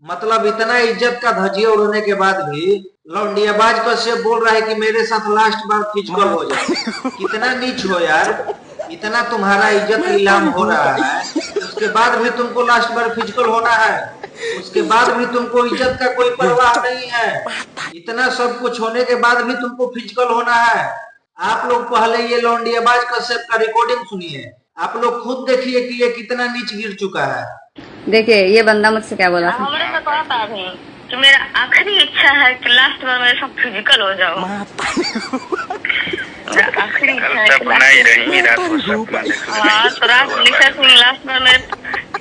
मतलब इतना इज्जत का धजिया उड़ने के बाद भी लौंडियाबाज कश्यप बोल रहा है कि मेरे साथ लास्ट बार फिजिकल हो जाए। कितना नीच हो यार। इतना तुम्हारा इज्जत नीलाम हो रहा है, उसके बाद भी तुमको लास्ट बार फिजिकल होना है। उसके बाद भी तुमको इज्जत का कोई परवाह नहीं है। इतना सब कुछ होने के बाद भी तुमको फिजिकल होना है। आप लोग पहले ये लौंडियाबाज कश्यप का रिकॉर्डिंग सुनिए। आप लोग खुद देखिए कि ये कितना नीच गिर चुका है। देखिए ये बंदा मुझसे क्या बोला था। हमरे से कहता अभी कि मेरा आखिरी इच्छा है कि लास्ट बार मेरे साथ फिजिकल हो जाओ। मेरा आखिरी इच्छा है सपना ही रही रात को सपना हाँ तो रात निशा सिंह लास्ट बार मेरे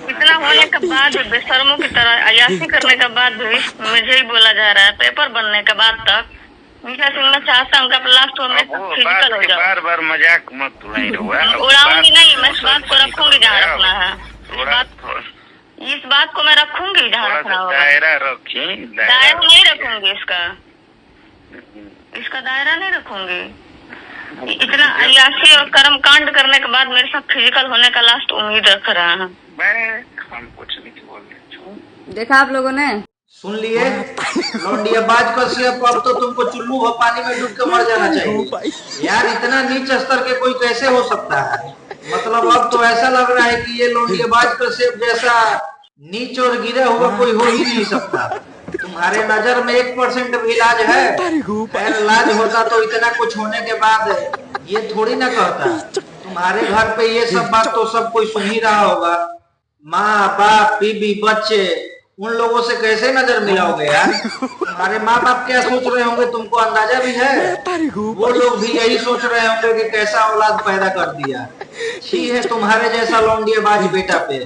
इतना होने के बाद भी बेशर्मों की तरह अयासी करने के बाद भी मुझे ही बोला जा रहा है पेपर बनने के बाद तक निशा सिंह मैं चाहता हूँ कि लास्ट में फिजिकल हो जाओ। बार बार मजाक मत उड़ाऊंगी नहीं, मैं इस बात को रखूंगी जहाँ रखना है। इस बात को मैं रखूंगी जहाँ रखना होगा। दायरा रखी, दायरा नहीं रखूंगी इसका दायरा नहीं रखूंगी। इतना अयासी और कर्म कांड करने के बाद मेरे साथ फिजिकल होने का लास्ट उम्मीद रख रहा है। हम कुछ नहीं बोल। देखा आप लोगों ने, सुन लिए लौंडियाबाज कश्यप, अब तो तुमको चुल्लू हो पानी में डूब के मर जाना चाहिए यार। इतना नीच स्तर के कोई कैसे हो सकता है। मतलब अब तो ऐसा लग रहा है कि ये लौंडियाबाज कश्यप जैसा नीच और गिरा हुआ कोई हो ही नहीं सकता। तुम्हारे नजर में 1% भी इलाज है। खैर इलाज होता तो इतना कुछ होने के बाद ये थोड़ी ना कहता। तुम्हारे घर पे ये सब बात तो सब कोई सुन ही रहा होगा। माँ बाप बीबी बच्चे, उन लोगों से कैसे नजर मिलाओगे यार। तुम्हारे माँ बाप क्या सोच रहे होंगे तुमको अंदाजा भी है। वो लोग भी यही सोच रहे होंगे कि कैसा औलाद पैदा कर दिया। छी है तुम्हारे जैसा लौंडियाबाज बेटा पे।